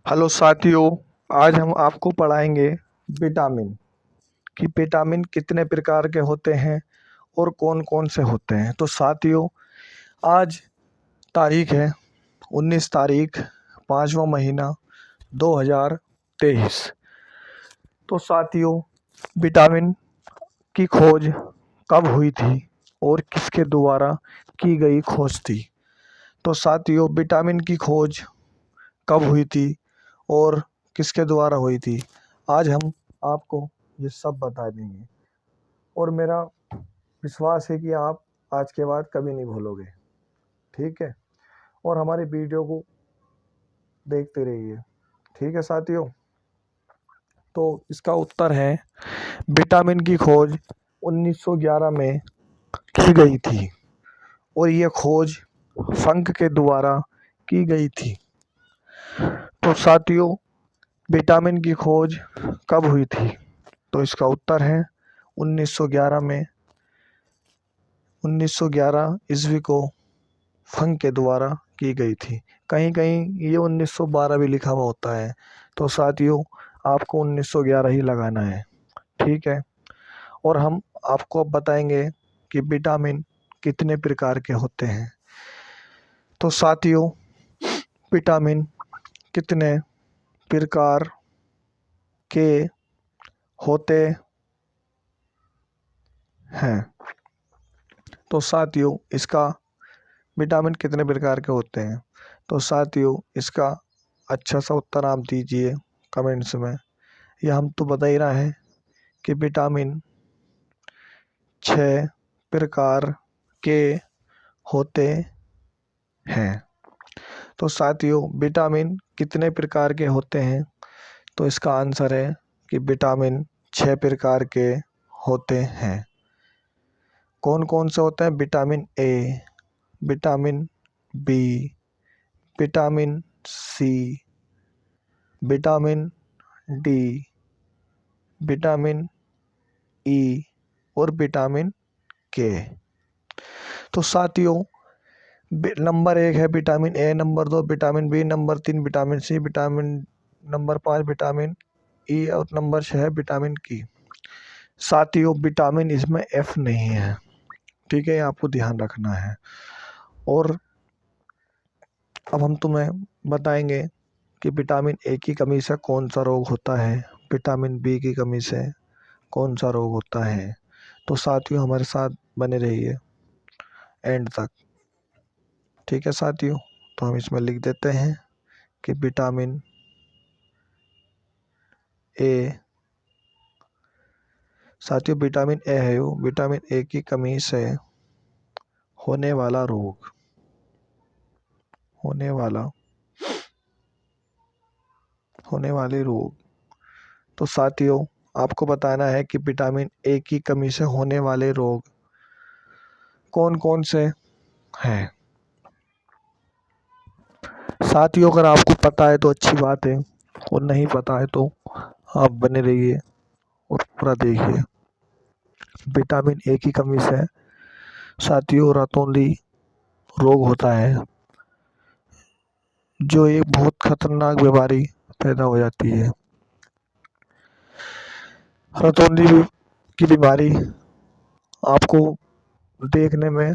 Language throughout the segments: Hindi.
हेलो साथियों, आज हम आपको पढ़ाएंगे विटामिन कि विटामिन कितने प्रकार के होते हैं और कौन कौन से होते हैं। तो साथियों, आज तारीख है 19 तारीख 5वां महीना 2023। तो साथियों, विटामिन की खोज कब हुई थी और किसके द्वारा की गई खोज थी। तो साथियों, विटामिन की खोज कब हुई थी और किसके द्वारा हुई थी, आज हम आपको ये सब बता देंगे और मेरा विश्वास है कि आप आज के बाद कभी नहीं भूलोगे। ठीक है, और हमारी वीडियो को देखते रहिए। ठीक है साथियों, तो इसका उत्तर है विटामिन की खोज 1911 में की गई थी और ये खोज फंक के द्वारा की गई थी। तो साथियों, विटामिन की खोज कब हुई थी, तो इसका उत्तर है 1911 में। 1911 ईस्वी को फंक के द्वारा की गई थी। कहीं कहीं ये 1912 भी लिखा हुआ होता है, तो साथियों आपको 1911 ही लगाना है। ठीक है, और हम आपको अब बताएंगे कि विटामिन कितने प्रकार के होते हैं। तो साथियों, विटामिन कितने प्रकार के होते हैं। तो साथियों, इसका विटामिन कितने प्रकार के होते हैं, तो साथियों इसका अच्छा सा उत्तर आप दीजिए कमेंट्स में। यह हम तो बता ही रहे हैं कि विटामिन 6 प्रकार के होते हैं। तो साथियों, विटामिन कितने प्रकार के होते हैं, तो इसका आंसर है कि विटामिन 6 प्रकार के होते हैं। कौन कौन से होते हैं? Vitamin A, vitamin B, vitamin C, vitamin D, vitamin E और विटामिन के। तो साथियों, नंबर 1 है vitamin A, number 2 vitamin B, number 3 vitamin C, vitamin number 5 vitamin E और नंबर 6 है विटामिन की। साथियों, विटामिन इसमें एफ नहीं है। ठीक है, आपको ध्यान रखना है। और अब हम तुम्हें बताएंगे कि विटामिन ए की कमी से कौन सा रोग होता है, विटामिन बी की कमी से कौन सा रोग होता है। तो साथियों हमारे साथ बने रहिए एंड तक। ठीक है साथियों, तो हम इसमें लिख देते हैं कि विटामिन ए, साथियों विटामिन ए है वो विटामिन ए की कमी से होने वाला रोग, होने वाले रोग। तो साथियों, आपको बताना है कि विटामिन ए की कमी से होने वाले रोग कौन कौन से हैं। साथियों, अगर आपको पता है तो अच्छी बात है और नहीं पता है तो आप बने रहिए और पूरा देखिए। विटामिन ए की कमी से साथियों रतौंधी रोग होता है, जो एक बहुत खतरनाक बीमारी पैदा हो जाती है। रतौंधी की बीमारी आपको देखने में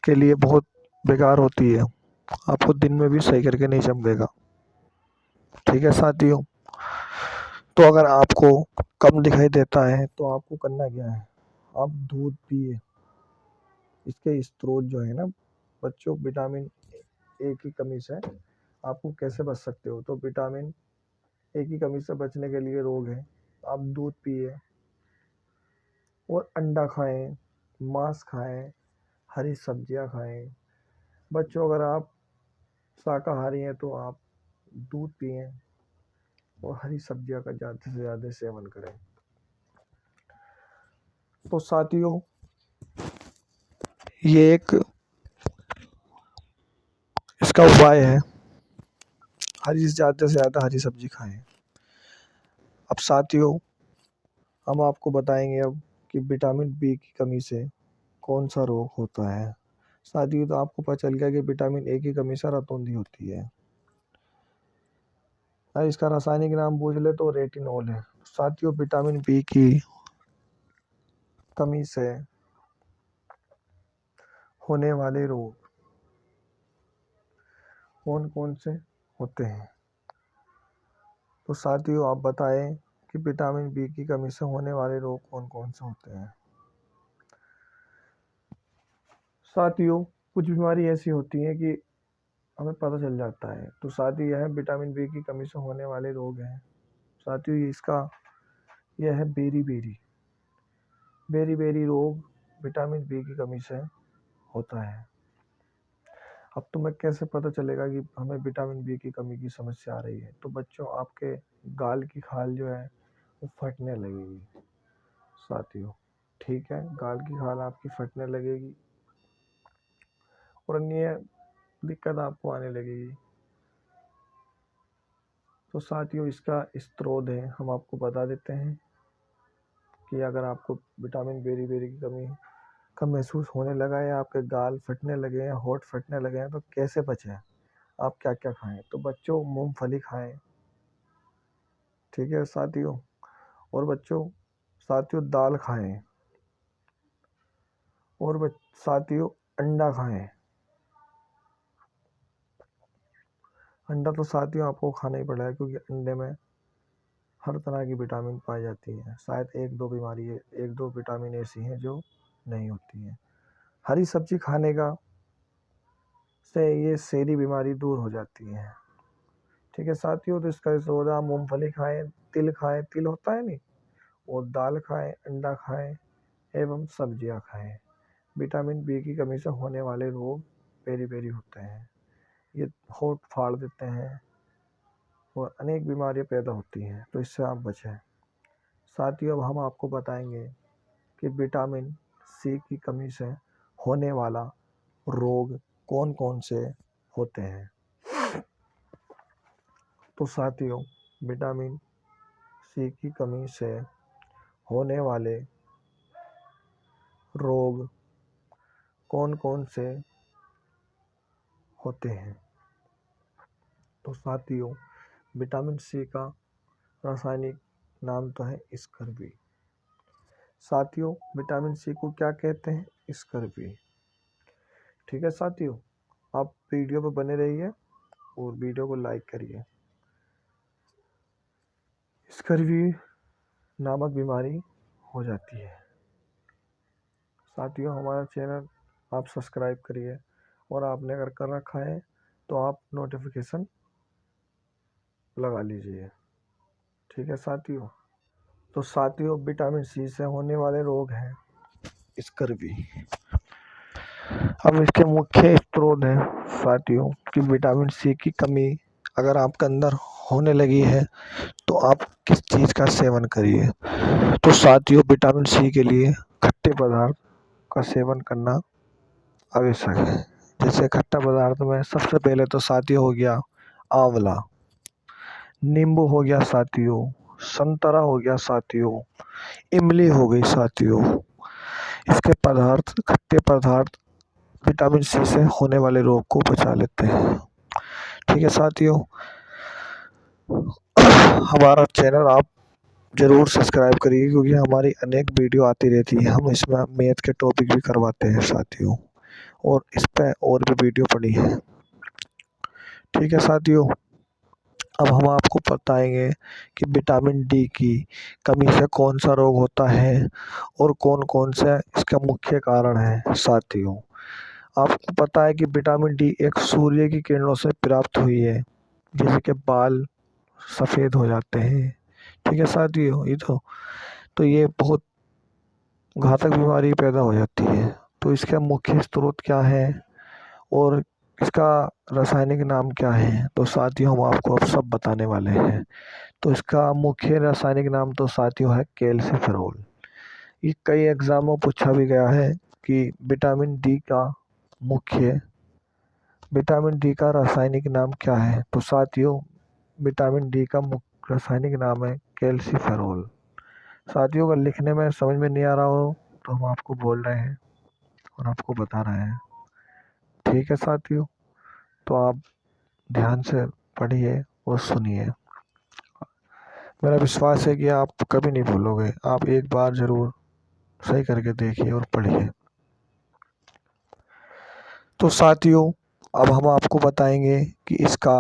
के लिए बहुत बेकार होती है, आपको दिन में भी सही करके नहीं चमकेगा। ठीक है साथियों, तो अगर आपको कम दिखाई देता है तो आपको करना क्या है, आप दूध पिए। इसके स्रोत जो है ना बच्चों, विटामिन ए की कमी से आपको कैसे बच सकते हो, तो विटामिन ए की कमी से बचने के लिए रोग है, आप दूध पिए और अंडा खाएं, मांस खाएं, हरी सब्जियां खाएं। बच्चों, अगर आप शाकाहारी हैं तो आप दूध पिएं और हरी सब्जियां का ज़्यादा से ज़्यादा सेवन करें। तो साथियों, ये एक इसका उपाय है, ज़्यादा से ज़्यादा हरी सब्जी खाएं। अब साथियों, हम आपको बताएंगे अब कि विटामिन बी की कमी से कौन सा रोग होता है। साथियों, तो आपको पता चल गया कि विटामिन ए की कमी से रतौंधी होती है। इसका रासायनिक नाम पूछ ले तो रेटिनॉल है। साथियों, विटामिन बी की कमी से होने वाले रोग कौन कौन से होते हैं? तो साथियों, आप बताएं कि विटामिन बी की कमी से होने वाले रोग कौन कौन से होते हैं। साथियों, कुछ बीमारी ऐसी होती हैं कि हमें पता चल जाता है। तो साथियों, यह विटामिन बी की कमी से होने वाले रोग हैं। साथियों, यह है बेरी बेरी रोग विटामिन बी की कमी से होता है। अब तुम्हें कैसे पता चलेगा कि हमें विटामिन बी की कमी की समस्या आ रही है? तो बच्चों, आपके गाल की खाल जो है वो फटने लगेगी। साथियों, ठीक है, गाल की खाल आपकी फटने लगेगी और अन्य दिक्कत आपको आने लगेगी। तो साथियों, इसका स्रोत है, हम आपको बता देते हैं कि अगर आपको विटामिन बेरी की कमी का महसूस होने लगा है, आपके गाल फटने लगे हैं, होंठ फटने लगे हैं, तो कैसे बचें? आप क्या क्या खाएं? तो बच्चों, मूंगफली खाएं, ठीक है साथियों। और बच्चों, साथियों दाल खाएं। और साथियों, अंडा खाएं। अंडा तो साथियों आपको खाना ही पड़ा है, क्योंकि अंडे में हर तरह की विटामिन पाई जाती है। शायद एक दो विटामिन ऐसी हैं जो नहीं होती हैं। हरी सब्जी खाने का से ये सेरी बीमारी दूर हो जाती है, ठीक है साथियों। तो इसका सोडा, मूंगफली खाएं, तिल होता है नहीं, और दाल खाएं, अंडा खाएं एवं सब्जियां खाएं। विटामिन बी की कमी से होने वाले रोग बेरी होते हैं। ये होंठ फाड़ देते हैं और अनेक बीमारियां पैदा होती हैं, तो इससे आप बचें। साथियों, अब हम आपको बताएंगे कि विटामिन सी की कमी से होने वाला रोग कौन कौन से होते हैं। तो साथियों, विटामिन सी की कमी से होने वाले रोग कौन कौन से होते हैं? तो साथियों, विटामिन सी का रासायनिक नाम तो है स्कर्वी। साथियों, विटामिन सी को क्या कहते हैं? स्कर्वी, ठीक है साथियों। आप वीडियो पर बने रहिए और वीडियो को लाइक करिए। स्कर्वी नामक बीमारी हो जाती है। साथियों, हमारा चैनल आप सब्सक्राइब करिए, और आपने अगर कर रखा है तो आप नोटिफिकेशन लगा लीजिए, ठीक है साथियों। तो साथियों, विटामिन सी से होने वाले रोग हैं स्कर्वी। अब इसके मुख्य स्रोत हैं साथियों कि विटामिन सी की कमी अगर आपके अंदर होने लगी है तो आप किस चीज़ का सेवन करिए। तो साथियों, विटामिन सी के लिए खट्टे पदार्थ का सेवन करना आवश्यक है। जैसे खट्टा पदार्थ में सबसे पहले तो साथियों हो गया आंवला, नींबू हो गया साथियों, संतरा हो गया साथियों, इमली हो गई साथियों। इसके खट्टे पदार्थ विटामिन सी से होने वाले रोग को बचा लेते हैं, ठीक है साथियों। हमारा चैनल आप जरूर सब्सक्राइब करिए, क्योंकि हमारी अनेक वीडियो आती रहती है। हम इसमें मैथ के टॉपिक भी करवाते हैं साथियों, और इस पर और भी वीडियो पड़ी है, ठीक है साथियों। अब हम आपको बताएंगे कि विटामिन डी की कमी से कौन सा रोग होता है और कौन कौन से इसका मुख्य कारण है। साथियों, आपको पता है कि विटामिन डी एक सूर्य की किरणों से प्राप्त हुई है, जिससे कि बाल सफ़ेद हो जाते हैं, ठीक है साथियों। ये बहुत घातक बीमारी पैदा हो जाती है। तो इसका मुख्य स्रोत क्या है और इसका रासायनिक नाम क्या है? तो साथियों, हम आपको अब सब बताने वाले हैं। तो इसका मुख्य रासायनिक नाम तो साथियों है कैल्सीफेरॉल। ये कई एग्जामों में पूछा भी गया है कि विटामिन डी का रासायनिक नाम क्या है? तो साथियों, विटामिन डी का मुख्य रासायनिक नाम है कैल्सीफेरॉल। साथियों, अगर लिखने में समझ में नहीं आ रहा हो तो हम आपको बोल रहे हैं और आपको बता रहे हैं, ठीक है साथियों। तो आप ध्यान से पढ़िए और सुनिए। मेरा विश्वास है कि आप कभी नहीं भूलोगे। आप एक बार ज़रूर सही करके देखिए और पढ़िए। तो साथियों, अब हम आपको बताएंगे कि इसका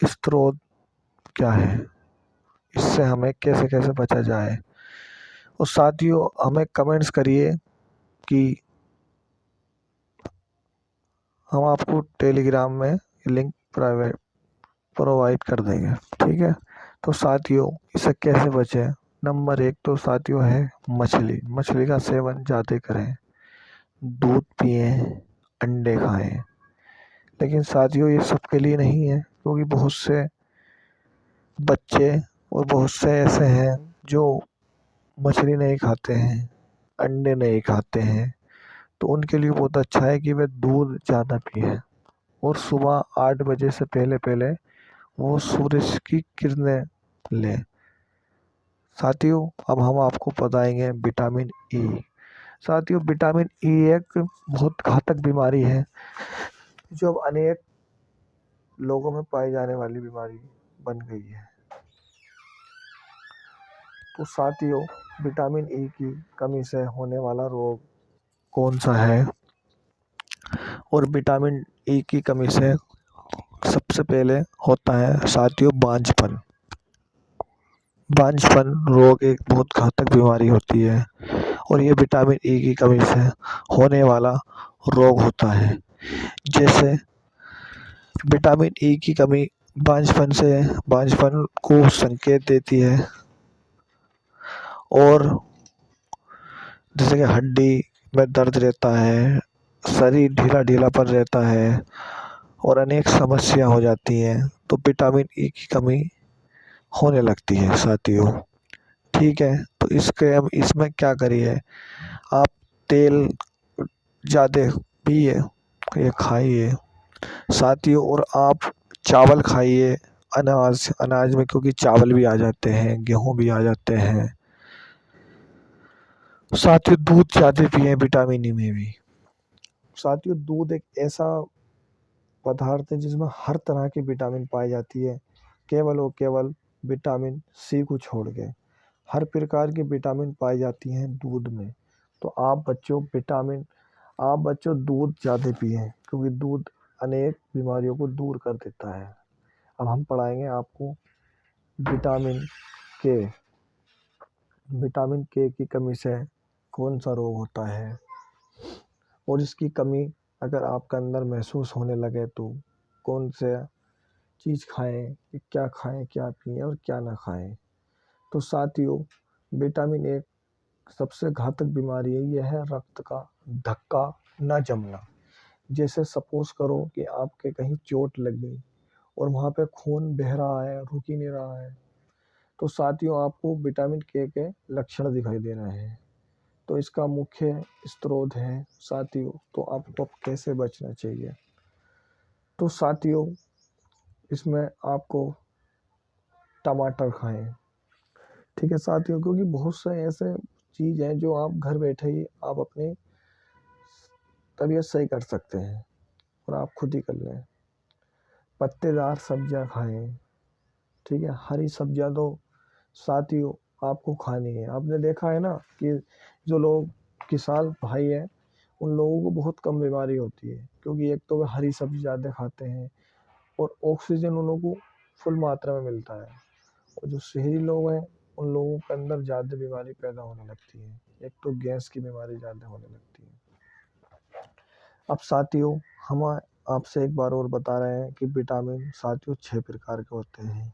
स्रोत क्या है, इससे हमें कैसे कैसे बचा जाए। और साथियों, हमें कमेंट्स करिए कि हम आपको टेलीग्राम में लिंक प्रोवाइड कर देंगे, ठीक है। तो साथियों, इससे कैसे बचें। नंबर 1 तो साथियों है मछली का सेवन ज़्यादा करें, दूध पिए, अंडे खाएं। लेकिन साथियों, ये सबके लिए नहीं है, क्योंकि बहुत से बच्चे और बहुत से ऐसे हैं जो मछली नहीं खाते हैं, अंडे नहीं खाते हैं। तो उनके लिए बहुत अच्छा है कि वे दूध ज़्यादा पिए और सुबह 8 बजे से पहले पहले वो सूरज की किरणें लें। साथियों, अब हम आपको बताएंगे विटामिन ई। साथियों, विटामिन ई एक बहुत घातक बीमारी है जो अब अनेक लोगों में पाई जाने वाली बीमारी बन गई है। तो साथियों, विटामिन ई की कमी से होने वाला रोग कौन सा है। और विटामिन ई की कमी से सबसे पहले होता है साथियों बांझपन। बांझपन रोग एक बहुत घातक बीमारी होती है और ये विटामिन ई की कमी से होने वाला रोग होता है। जैसे विटामिन ई की कमी बांझपन को संकेत देती है, और जैसे कि हड्डी में दर्द रहता है, शरीर ढीला ढीलापन रहता है और अनेक समस्या हो जाती हैं। तो विटामिन ई की कमी होने लगती है साथियों, ठीक है। तो इसमें क्या करिए, आप तेल ज़्यादा पिए ये खाइए साथियों, और आप चावल खाइए, अनाज में, क्योंकि चावल भी आ जाते हैं, गेहूँ भी आ जाते हैं। साथियों, दूध ज़्यादा पिए विटामिन ई में भी। साथियों, दूध एक ऐसा पदार्थ है जिसमें हर तरह की विटामिन पाई जाती है, केवल और केवल विटामिन सी को छोड़ के हर प्रकार की विटामिन पाई जाती हैं दूध में। तो आप बच्चों दूध ज़्यादा पिएं, क्योंकि दूध अनेक बीमारियों को दूर कर देता है। अब हम पढ़ाएंगे आपको विटामिन के। विटामिन के की कमी से कौन सा रोग होता है, और इसकी कमी अगर आपके अंदर महसूस होने लगे तो कौन से चीज़ खाएं, कि क्या खाएं, क्या पिएं और क्या ना खाएं। तो साथियों, विटामिन एक सबसे घातक बीमारी है, यह है रक्त का धक्का न जमना। जैसे सपोज करो कि आपके कहीं चोट लग गई और वहाँ पे खून बह रहा है, रुक ही नहीं रहा है, तो साथियों आपको विटामिन के लक्षण दिखाई दे रहे हैं। तो इसका मुख्य स्रोत है साथियों। तो आपको अब कैसे बचना चाहिए। तो साथियों, इसमें आपको टमाटर खाएं, ठीक है साथियों, क्योंकि बहुत से ऐसे चीज़ हैं जो आप घर बैठे ही आप अपनी तबीयत सही कर सकते हैं और आप खुद ही कर लें। पत्तेदार सब्जियां खाएं, ठीक है, हरी सब्जियां तो साथियों आपको खानी है। आपने देखा है ना कि जो लोग किसान भाई हैं उन लोगों को बहुत कम बीमारी होती है, क्योंकि एक तो वे हरी सब्जी ज़्यादा खाते हैं और ऑक्सीजन उन लोगों को फुल मात्रा में मिलता है। और जो शहरी लोग हैं उन लोगों के अंदर ज़्यादा बीमारी पैदा होने लगती है, एक तो गैस की बीमारी ज़्यादा होने लगती है। अब साथियों, हम आपसे एक बार और बता रहे हैं कि विटामिन साथियों 6 प्रकार के होते हैं।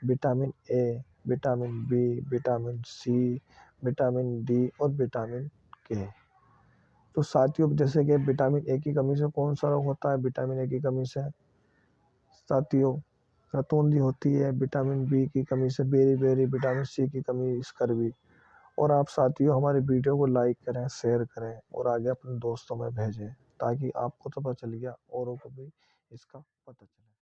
Vitamin A, vitamin B, vitamin C, vitamin D और विटामिन के। तो साथियों, जैसे कि विटामिन ए की कमी से कौन सा रोग होता है। विटामिन ए की कमी से साथियों रतौंधी होती है, विटामिन बी की कमी से बेरी, विटामिन सी की कमी स्कर्वी। और आप साथियों हमारे वीडियो को लाइक करें, शेयर करें और आगे अपने दोस्तों में भेजें, ताकि आपको तो पता चल गया औरों को भी इसका पता चले।